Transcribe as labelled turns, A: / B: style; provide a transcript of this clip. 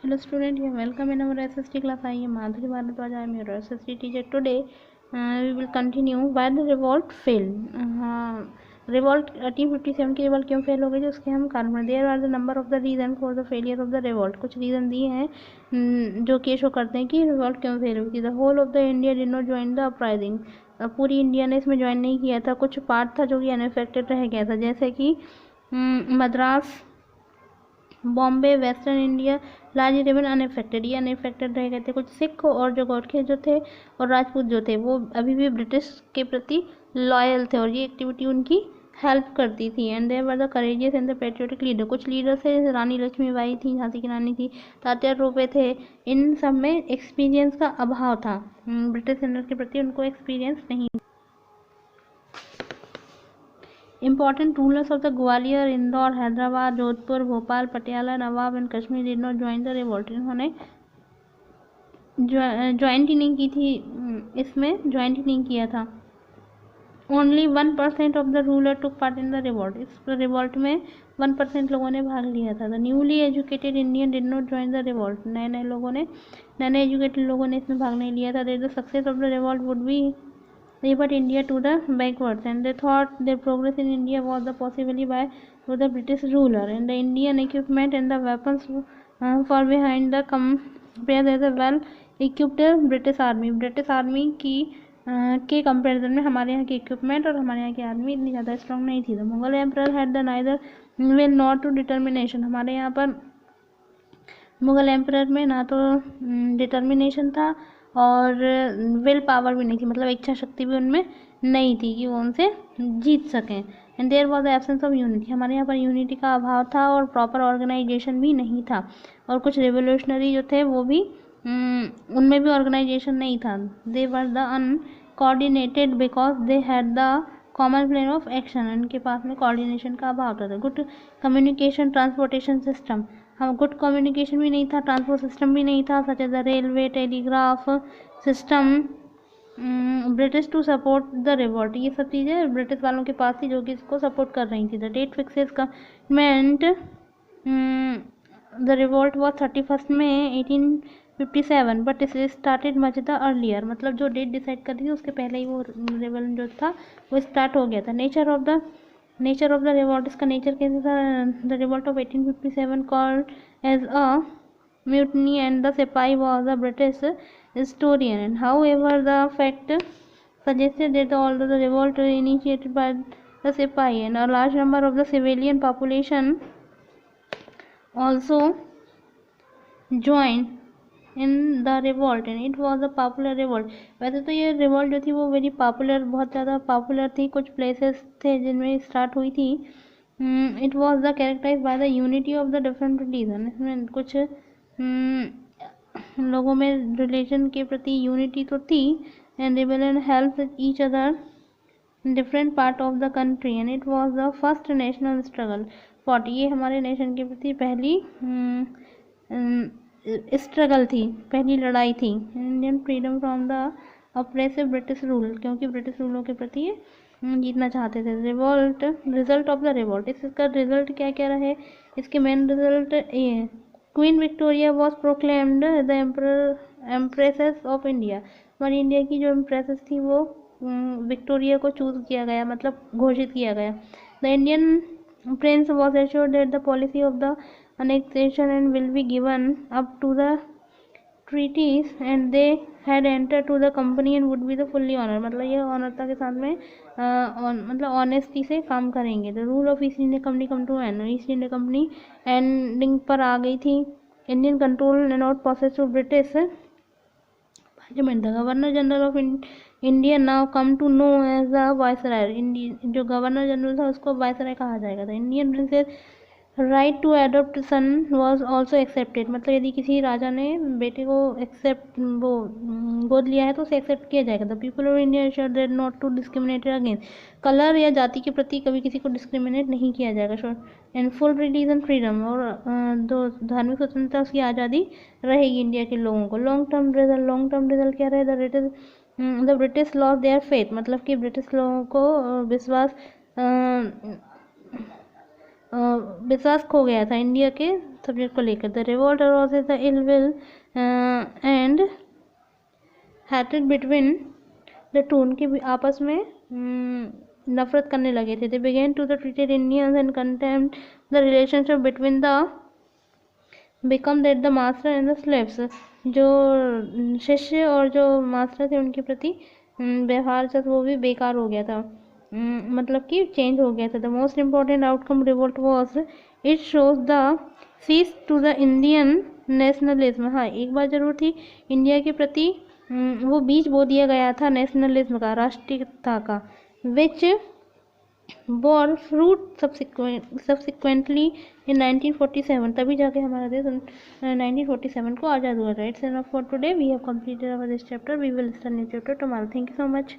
A: Hello student, you are welcome in our SST class. I am Madhuri Bharadwaj. I am your SST teacher. Today we will continue why the revolt failed. Revolt T57 की revolt क्यों fail हो गई, उसके हम कारण there are the number of the reason for the failure of the revolt. कुछ reason दिए हैं जो कि शो करते हैं कि रिवॉल्ट क्यों फेल हुई थी. The whole of the India did not join the uprising. पूरी इंडिया ने इसमें ज्वाइन नहीं किया था. कुछ पार्ट था जो कि अनअफेक्टेड रह गया था, जैसे कि Madras, Bombay, western India large region unaffected. ये अनएफेक्टेड रह गए थे. कुछ सिख और जो गोरखे जो थे और राजपूत जो थे वो अभी भी ब्रिटिश के प्रति लॉयल थे और ये एक्टिविटी उनकी हेल्प करती थी. And there were the courageous and the patriotic leader. कुछ लीडर थे, रानी लक्ष्मीबाई थी, झांसी की रानी थी, तात्या टोपे थे. इन सब में एक्सपीरियंस का अभाव था. ब्रिटिश सेनर के प्रति उनको एक्सपीरियंस नहीं. Important rulers of the Gwalior, Indore, Hyderabad, Jodhpur, Bhopal, Patiala, Nawab and Kashmir did not join the revolt. इन्होंने ज्वाइन ही नहीं की थी, इसमें ज्वाइन ही नहीं किया था. Only 1% of the ruler took part in the revolt. इस रिवोल्ट में 1% लोगों ने भाग लिया था. The newly educated Indian did not join the revolt. नए एजुकेटेड लोगों ने इसमें भाग नहीं लिया था. The success of the revolt would be revert India to the backwards, and they thought their progress in India was the possibly by the British ruler, and the Indian equipment and the weapons far behind the compared as a well equipped British army. British army की के comparison में हमारे यहाँ की equipment और हमारे यहाँ की आर्मी इतनी ज़्यादा स्ट्रॉन्ग नहीं थी. Mughal emperor had the neither will not to determination. हमारे यहाँ पर मुगल एम्परर में ना तो डिटर्मिनेशन था और विल पावर भी नहीं थी, मतलब इच्छा शक्ति भी उनमें नहीं थी कि वो उनसे जीत सकें. And there was the absence of unity. हमारे यहाँ पर यूनिटी का अभाव था और प्रॉपर ऑर्गेनाइजेशन भी नहीं था. और कुछ रेवोल्यूशनरी जो थे वो भी उनमें भी ऑर्गेनाइजेशन नहीं था. They were the uncoordinated because they had the common plan of action. उनके पास में कोऑर्डिनेशन का अभाव था. Good communication transportation system. हाँ, गुड कम्युनिकेशन भी नहीं था, ट्रांसपोर्ट सिस्टम भी नहीं था, such as the railway, telegraph system. British to support the revolt. ये सब चीज़ें ब्रिटिश वालों के पास थी जो कि इसको सपोर्ट कर रही थी. The date fixes government the revolt was 31 May 1857 but it started much the earlier. मतलब जो डेट डिसाइड कर रही थी उसके पहले ही वो रिवोल्ट जो था वो स्टार्ट हो गया था. Nature of the revolt. इसका नेचर कैसे था? The revolt of 1857 called as a mutiny and the Sepai was a British historian, and however the fact suggested that although the revolt initiated by the Sepai and a large number of the civilian population also joined in the revolt and it was a popular revolt. वैसे तो ये revolt जो थी वो very popular, बहुत ज़्यादा popular थी. कुछ प्लेसेस थे जिनमें स्टार्ट हुई थी. It was the characterise by the unity of the different religion. इसमें कुछ लोगों में रिलीजन के प्रति यूनिटी तो थी. And rebellion help each other different part of the country and it was the first national struggle fought. ये हमारे नेशन के प्रति पहली स्ट्रगल थी, पहली लड़ाई थी. Indian freedom from the oppressive British rule. क्योंकि ब्रिटिश रूलों के प्रति जीतना चाहते थे. Revolt result of the revolt. इसका रिजल्ट क्या क्या रहे? इसके मेन रिजल्ट ये queen Victoria was proclaimed the एम्प्रेसेस of India. हमारी इंडिया की जो एम्प्रेसेस थी वो विक्टोरिया को चूज किया गया, मतलब घोषित किया गया. The Indian Prince was assured that the policy of the annexation and will be given up to the treaties and they had entered to the company and would be the fully honor. मतलब ये ऑनरता के साथ में मतलब honesty से काम करेंगे. The rule of East India Company come to end. East India Company ending पर आ गई थी. Indian control not possess to British. The governor general of India now come to know as the viceroy. जो governor general था उसको viceroy कहा जाएगा. The Indian princes right to adopt son was also accepted. मतलब यदि किसी राजा ने बेटे को गोद लिया है तो उसे एक्सेप्ट किया जाएगा. The people of India sure that not to discriminate against. Colour या जाति के प्रति कभी किसी को डिस्क्रिमिनेट नहीं किया जाएगा. Sure and full religion freedom. और दो धार्मिक स्वतंत्रता उसकी आज़ादी रहेगी इंडिया के लोगों को. लॉन्ग टर्म रिजल्ट क्या रहे? The British loss their faith. मतलब कि ब्रिटिश लोगों को विश्वास विश्वास खो गया था इंडिया के सब्जेक्ट को लेकर। The revolt was the ill will and hated between the two, उनके आपस में नफरत करने लगे थे। They began to the treated Indians and contempt the relationship between the become that the master and the slaves, जो शिष्य और जो मास्टर थे उनके प्रति व्यवहार जो वो भी बेकार हो गया था, मतलब कि चेंज हो गया था। The most important outcome revolt was it shows the सीज टू द इंडियन नेशनलिज्म। हाँ, एक बात जरूर थी, इंडिया के प्रति वो बीज बो दिया गया था नेशनलिज्म का, राष्ट्रीयता का, विच बॉर फ्रूट सब्सिक्वेंटली इन 1947, तभी जाके हमारा देश 1947 को आज़ाद हुआ। Rights enough for today, we have completed our this chapter, we will start new chapter tomorrow. Thank you so much.